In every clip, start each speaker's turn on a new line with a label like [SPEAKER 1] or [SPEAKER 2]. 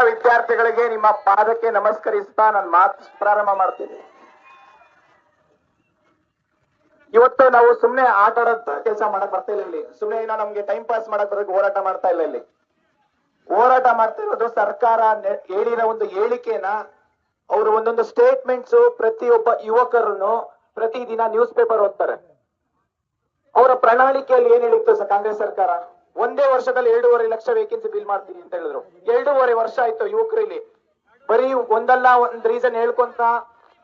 [SPEAKER 1] ವಿದ್ಯಾರ್ಥಿಗಳಿಗೆ ನಿಮ್ಮ ಪಾದಕ್ಕೆ ನಮಸ್ಕರಿಸ್ತಾ ನಾನು ಮಾತು ಪ್ರಾರಂಭ ಮಾಡ್ತೀನಿ. ಇವತ್ತು ನಾವು ಸುಮ್ನೆ ಆಟ ಆಡೋದ್ ಕೆಲಸ ಮಾಡಕ್ ಬರ್ತಾ ಇಲ್ಲ. ಇಲ್ಲಿ ಸುಮ್ನೆ ಏನೋ ನಮ್ಗೆ ಟೈಮ್ ಪಾಸ್ ಮಾಡಕ್ ಬರೋಕೆ ಹೋರಾಟ ಮಾಡ್ತಾ ಇಲ್ಲ. ಇಲ್ಲಿ ಹೋರಾಟ ಮಾಡ್ತಾ ಇರೋದು ಸರ್ಕಾರ ಹೇಳಿರೋ ಒಂದು ಹೇಳಿಕೆನ, ಅವರು ಒಂದೊಂದು ಸ್ಟೇಟ್ಮೆಂಟ್ಸ್ ಪ್ರತಿಯೊಬ್ಬ ಯುವಕರನ್ನು ಪ್ರತಿದಿನ ನ್ಯೂಸ್ ಪೇಪರ್ ಓದ್ತಾರೆ. ಅವರ ಪ್ರಣಾಳಿಕೆಯಲ್ಲಿ ಏನ್ ಹೇಳಿತ್ತು ಕಾಂಗ್ರೆಸ್ ಸರ್ಕಾರ? ಒಂದೇ ವರ್ಷದಲ್ಲಿ 2.5 ಲಕ್ಷ ವೇಕೆನ್ಸಿ ಫಿಲ್ ಮಾಡ್ತೀನಿ ಅಂತ ಹೇಳಿದ್ರು. 2.5 ವರ್ಷ ಆಯ್ತು ಯುವಕರಲ್ಲಿ ಬರೀ ಒಂದಲ್ಲ ಒಂದ್ ರೀಸನ್ ಹೇಳ್ಕೊಂತ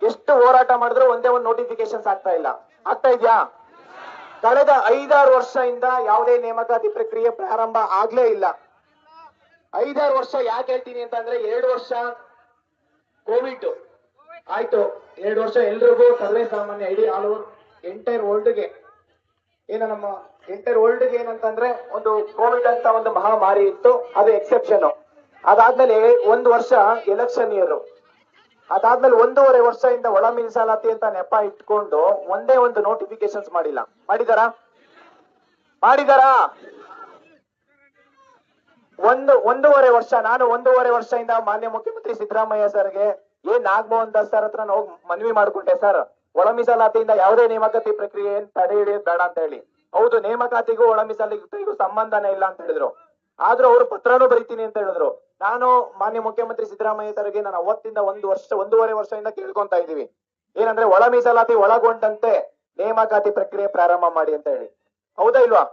[SPEAKER 1] ಎಷ್ಟು ಹೋರಾಟ ಮಾಡಿದ್ರು ಒಂದೇ ಒಂದು ನೋಟಿಫಿಕೇಶನ್ಸ್ ಆಗ್ತಾ ಇಲ್ಲ. ಆಗ್ತಾ ಇದ್ಯಾ? ಕಳೆದ 5-6 ವರ್ಷದಿಂದ ಯಾವುದೇ ನೇಮಕಾತಿ ಪ್ರಕ್ರಿಯೆ ಪ್ರಾರಂಭ ಆಗ್ಲೇ ಇಲ್ಲ. 5-6 ವರ್ಷ ಯಾಕೆ ಹೇಳ್ತೀನಿ ಅಂತಂದ್ರೆ, 2 ವರ್ಷ ಕೋವಿಡ್ ಆಯ್ತು, 2 ವರ್ಷ ಎಲ್ರಿಗೂ ಸರ್ವೇ ಸಾಮಾನ್ಯ ಇಡೀ ಆಲ್ ಓವರ್ ಎಂಟೈರ್ ವರ್ಲ್ಡ್ಗೆ ನಮ್ಮ ಎಂಟೈರ್ ವರ್ಲ್ಡ್ಗೆ ಏನಂತಂದ್ರೆ ಒಂದು ಕೋವಿಡ್ ಅಂತ ಒಂದು ಮಹಾಮಾರಿ ಇತ್ತು, ಅದು ಎಕ್ಸೆಪ್ಷನ್. ಅದಾದ್ಮೇಲೆ 1 ವರ್ಷ ಎಲೆಕ್ಷನ್ ಇಯರ್, ಅದಾದ್ಮೇಲೆ 1.5 ವರ್ಷದಿಂದ ಒಳ ಮೀಸಲಾತಿ ಅಂತ ನೆಪ ಇಟ್ಕೊಂಡು ಒಂದೇ ಒಂದು ನೋಟಿಫಿಕೇಶನ್ಸ್ ಮಾಡಿಲ್ಲ. ಮಾಡಿದಾರಾ? 1.5 ವರ್ಷ. ನಾನು 1.5 ವರ್ಷದಿಂದ ಮಾನ್ಯ ಮುಖ್ಯಮಂತ್ರಿ ಸಿದ್ದರಾಮಯ್ಯ ಸರ್ಗೆ ನಾಗಮೋಹನ್ ದಾಸ್ ಸರ್ ಹತ್ರ ಹೋಗಿ ಮನವಿ ಮಾಡ್ಕೊಂಡೆ, ಸರ್ ಒಳ ಮೀಸಲಾತಿಯಿಂದ ಯಾವುದೇ ನೇಮಕಾತಿ ಪ್ರಕ್ರಿಯೆ ತಡೆ ಹಿಡಿಯೋದು ಬೇಡ ಅಂತ ಹೇಳಿ. ಹೌದು, ನೇಮಕಾತಿಗೂ ಒಳ ಮೀಸಲಾತಿಗೂ ಸಂಬಂಧನೇ ಇಲ್ಲ ಅಂತ ಹೇಳಿದ್ರು. ಆದ್ರೂ ಅವರು ಪತ್ರನೂ ಬರೀತೀನಿ ಅಂತ ಹೇಳಿದ್ರು. ನಾನು ಮಾನ್ಯ ಮುಖ್ಯಮಂತ್ರಿ ಸಿದ್ದರಾಮಯ್ಯ ಸರ್ಗೆ ನಾನು ಅವತ್ತಿಂದ 1.5 ವರ್ಷದಿಂದ ಕೇಳ್ಕೊಂತಾ ಇದೀವಿ, ಏನಂದ್ರೆ ಒಳ ಮೀಸಲಾತಿ ಒಳಗೊಂಡಂತೆ ನೇಮಕಾತಿ ಪ್ರಕ್ರಿಯೆ ಪ್ರಾರಂಭ ಮಾಡಿ ಅಂತ ಹೇಳಿ. ಹೌದಾ ಇಲ್ವಾ?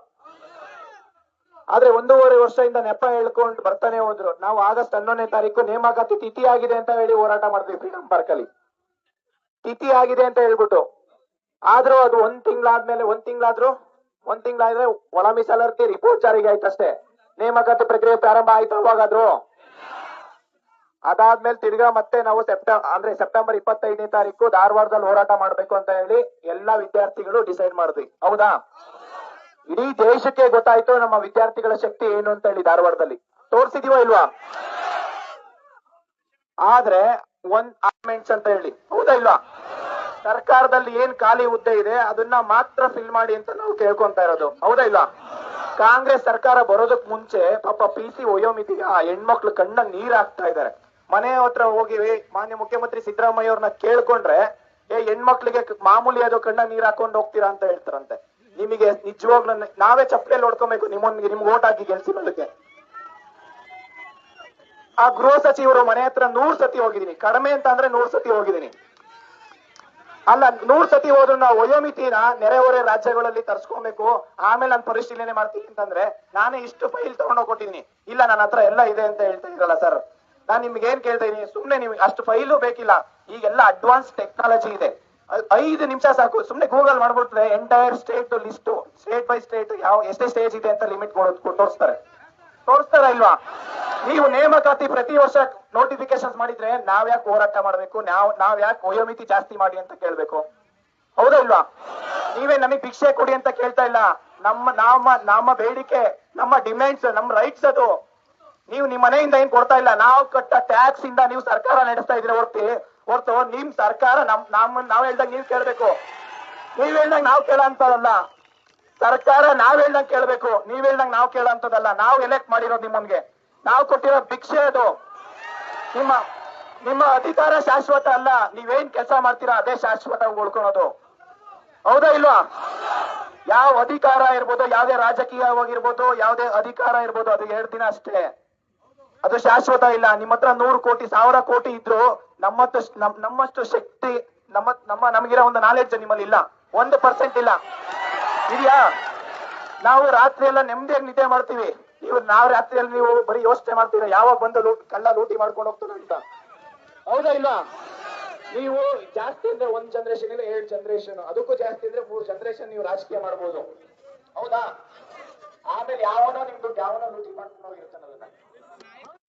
[SPEAKER 1] ಆದ್ರೆ 1.5 ವರ್ಷದಿಂದ ನೆಪ ಹೇಳ್ಕೊಂಡು ಬರ್ತಾನೆ ಹೋದ್ರು. ನಾವು ಆಗಸ್ಟ್ 11ನೇ ತಾರೀಕು ನೇಮಕಾತಿ ತಿಥಿ ಆಗಿದೆ ಅಂತ ಹೇಳಿ ಹೋರಾಟ ಮಾಡಿದ್ವಿ ಫ್ರೀಡಂ ಪಾರ್ಕ್ ಅಲ್ಲಿ. ತಿಥಿ ಆಗಿದೆ ಅಂತ ಹೇಳ್ಬಿಟ್ಟು, ಆದ್ರೂ ಅದು 1 ತಿಂಗಳಾದ್ಮೇಲೆ 1 ತಿಂಗಳಾದ್ರೆ ಒಳ ಮೀಸಲಾತಿ ರಿಪೋರ್ಟ್ ಜಾರಿಗೆ ಆಯ್ತಷ್ಟೇ. ನೇಮಕಾತಿ ಪ್ರಕ್ರಿಯೆ ಪ್ರಾರಂಭ ಆಯ್ತು ಅವಾಗಾದ್ರು? ಅದಾದ್ಮೇಲೆ ತಿರ್ಗಾ ಮತ್ತೆ ನಾವು ಸೆಪ್ಟೆಂಬರ್ 25ನೇ ತಾರೀಕು ಧಾರವಾಡದಲ್ಲಿ ಹೋರಾಟ ಮಾಡ್ಬೇಕು ಅಂತ ಹೇಳಿ ಎಲ್ಲಾ ವಿದ್ಯಾರ್ಥಿಗಳು ಡಿಸೈಡ್ ಮಾಡಿದ್ವಿ. ಹೌದಾ? ಇಡೀ ದೇಶಕ್ಕೆ ಗೊತ್ತಾಯ್ತು ನಮ್ಮ ವಿದ್ಯಾರ್ಥಿಗಳ ಶಕ್ತಿ ಏನು ಅಂತ ಹೇಳಿ. ಧಾರವಾಡದಲ್ಲಿ ತೋರ್ಸಿದೀವ ಇಲ್ವಾ? ಆದ್ರೆ ಅಮೆಂಡ್ಸ್ ಅಂತ ಹೇಳಿ, ಹೌದಾ ಇಲ್ವಾ? ಸರ್ಕಾರದಲ್ಲಿ ಏನ್ ಖಾಲಿ ಹುದ್ದೆ ಇದೆ ಅದನ್ನ ಮಾತ್ರ ಫಿಲ್ ಮಾಡಿ ಅಂತ ನಾವು ಕೇಳ್ಕೊಂತ ಇರೋದು. ಹೌದಾ ಇಲ್ವಾ? ಕಾಂಗ್ರೆಸ್ ಸರ್ಕಾರ ಬರೋದಕ್ ಮುಂಚೆ ಪಾಪ PC ವಯೋಮಿತಿಗೆ ಆ ಹೆಣ್ಮಕ್ಳು ಕಣ್ಣ ನೀರ್ ಹಾಕ್ತಾ ಇದಾರೆ. ಮನೆ ಹತ್ರ ಹೋಗಿ ಮಾನ್ಯ ಮುಖ್ಯಮಂತ್ರಿ ಸಿದ್ದರಾಮಯ್ಯ ಅವ್ರನ್ನ ಕೇಳ್ಕೊಂಡ್ರೆ, ಹೆಣ್ಮಕ್ಳಿಗೆ ಮಾಮೂಲಿ ಅದು ಕಣ್ಣ ನೀರ್ ಹಾಕೊಂಡು ಹೋಗ್ತೀರಾ ಅಂತ ಹೇಳ್ತಾರಂತೆ. ನಿಮಗೆ ನಿಜವಾಗ್ಲೂ ನಾವೇ ಚಪ್ಪಲಿ ಹೊಡ್ಕೊಬೇಕು ನಿಮ್ಗೆ ಓಟ್ ಹಾಕಿ ಗೆಲ್ಸಿರೋದಕ್ಕೆ. ಆ ಗೃಹ ಸಚಿವರು ಮನೆ ಹತ್ರ 100 ಸತಿ ಹೋಗಿದ್ದೀನಿ. ಕಡಿಮೆ ಅಂತ ಅಂದ್ರೆ 100 ಸತಿ ಹೋಗಿದ್ದೀನಿ. ಅಲ್ಲ, 100 ಸತಿ ಹೋದ್ರು ನಾವು ವಯೋಮಿತಿನ ನೆರೆಹೊರೆ ರಾಜ್ಯಗಳಲ್ಲಿ ತರ್ಸ್ಕೊಬೇಕು, ಆಮೇಲೆ ನಾನು ಪರಿಶೀಲನೆ ಮಾಡ್ತೀನಿ ಅಂತಂದ್ರೆ ನಾನೇ ಇಷ್ಟು ಫೈಲ್ ತಗೊಂಡೋಗ್ಕೊಟ್ಟಿದೀನಿ. ಇಲ್ಲ, ನನ್ನ ಹತ್ರ ಎಲ್ಲ ಇದೆ ಅಂತ ಹೇಳ್ತಾ ಇದ್ರಲ್ಲ ಸರ್. ನಾನ್ ನಿಮ್ಗೆ ಏನ್ ಕೇಳ್ತಾ ಇದೀನಿ, ಸುಮ್ನೆ ನಿಮ್ಗೆ ಅಷ್ಟು ಫೈಲು ಬೇಕಿಲ್ಲ. ಈಗೆಲ್ಲ ಅಡ್ವಾನ್ಸ್ ಟೆಕ್ನಾಲಜಿ ಇದೆ. 5 ನಿಮಿಷ ಸಾಕು, ಸುಮ್ನೆ ಗೂಗಲ್ ಮಾಡ್ಬಿಟ್ರೆ entire state list, state by state ಎಷ್ಟೇ ಸ್ಟೇಜ್ ಇದೆ ಅಂತ ಲಿಮಿಟ್ ತೋರಿಸ್ತಾರ ಇಲ್ವಾ? ನೀವು ನೇಮಕಾತಿ ಪ್ರತಿ ವರ್ಷ ನೋಟಿಫಿಕೇಶನ್ ಮಾಡಿದ್ರೆ ನಾವ್ ಯಾಕೆ ಹೋರಾಟ ಮಾಡ್ಬೇಕು? ನಾವ್ ಯಾಕೆ ವಯೋಮಿತಿ ಜಾಸ್ತಿ ಮಾಡಿ ಅಂತ ಕೇಳ್ಬೇಕು? ಹೌದಾ ಇಲ್ವಾ? ನೀವೇ ನಮಗ್ ಭಿಕ್ಷೆ ಕೊಡಿ ಅಂತ ಕೇಳ್ತಾ ಇಲ್ಲ. ನಮ್ಮ ಬೇಡಿಕೆ, ನಮ್ಮ ಡಿಮ್ಯಾಂಡ್ಸ್, ನಮ್ಮ ರೈಟ್ಸ್ ಅದು. ನೀವು ನಿಮ್ ಮನೆಯಿಂದ ಏನ್ ಕೊಡ್ತಾ ಇಲ್ಲ, ನಾವು ಕಟ್ಟ ಟ್ಯಾಕ್ಸ್ ಇಂದ ನೀವು ಸರ್ಕಾರ ನಡೆಸ್ತಾ ಇದ್ರೆ ಹೊರತು ನಿಮ್ ಸರ್ಕಾರ ನಾವ್ ಹೇಳ್ದಾಗ ನೀವ್ ಕೇಳ್ಬೇಕು. ನೀವ್ ಹೇಳ್ದಾಗ ನಾವ್ ಕೇಳ ಅಂತದಲ್ಲ. ಸರ್ಕಾರ ನಾವ್ ಹೇಳ್ದಂಗ್ ಕೇಳ್ಬೇಕು, ನೀವ್ ಹೇಳ್ದಂಗ್ ನಾವ್ ಕೇಳ ಅಂತದಲ್ಲ. ನಾವು ಎಲೆಕ್ಟ್ ಮಾಡಿರೋದು ನಿಮ್ಮನ್ಗೆ, ನಾವು ಕೊಟ್ಟಿರೋ ಭಿಕ್ಷೆ ಅದು. ನಿಮ್ಮ ಅಧಿಕಾರ ಶಾಶ್ವತ ಅಲ್ಲ. ನೀವೇನ್ ಕೆಲಸ ಮಾಡ್ತೀರಾ ಅದೇ ಶಾಶ್ವತ ಉಳ್ಕೊಳೋದು. ಹೌದಾ ಇಲ್ವಾ? ಯಾವ ಅಧಿಕಾರ ಇರ್ಬೋದು, ಯಾವುದೇ ರಾಜಕೀಯವಾಗಿರ್ಬೋದು, ಯಾವುದೇ ಅಧಿಕಾರ ಇರ್ಬೋದು, ಅದು 2 ದಿನ ಅಷ್ಟೇ, ಅದು ಶಾಶ್ವತ ಇಲ್ಲ. ನಿಮ್ಮ ಹತ್ರ 100 ಕೋಟಿ 1000 ಕೋಟಿ ಇದ್ರು ನಮ್ಮಷ್ಟು ಶಕ್ತಿ ನಮಗಿರೋ ಒಂದು ನಾಲೆಡ್ಜ್ ನಿಮ್ಮಲ್ಲಿ ಇಲ್ಲ. 1% ಇಲ್ಲ. ಇದೆಯಾ? ನಾವು ರಾತ್ರಿ ಎಲ್ಲ ನೆಮ್ಮದಿಯಾಗಿ ನಿದ್ದೆ ಮಾಡ್ತೀವಿ. ನಾವು ರಾತ್ರಿಯಲ್ಲಿ ನೀವು ಬರೀ ಯೋಚನೆ ಮಾಡ್ತೀರಾ ಯಾವಾಗ ಬಂದು ಕಳ್ಳ ಲೂಟಿ ಮಾಡ್ಕೊಂಡು ಹೋಗ್ತಾರೆ ಅಂತ. ಹೌದಾ ಇಲ್ಲ? ನೀವು ಜಾಸ್ತಿ ಅಂದ್ರೆ 1 ಜನರೇಷನ್ ಇಲ್ಲ 2 ಜನರೇಷನ್, ಅದಕ್ಕೂ ಜಾಸ್ತಿ ಅಂದ್ರೆ 3 ಜನರೇಷನ್ ನೀವು ರಾಜಕೀಯ ಮಾಡ್ಬೋದು. ಹೌದಾ? ಆಮೇಲೆ ಯಾವನೋ ನಿಮ್ದು ಲೂಟಿ ಮಾಡ್ಕೊಂಡು ಹೋಗಿರ್ತಾನಲ್ಲ.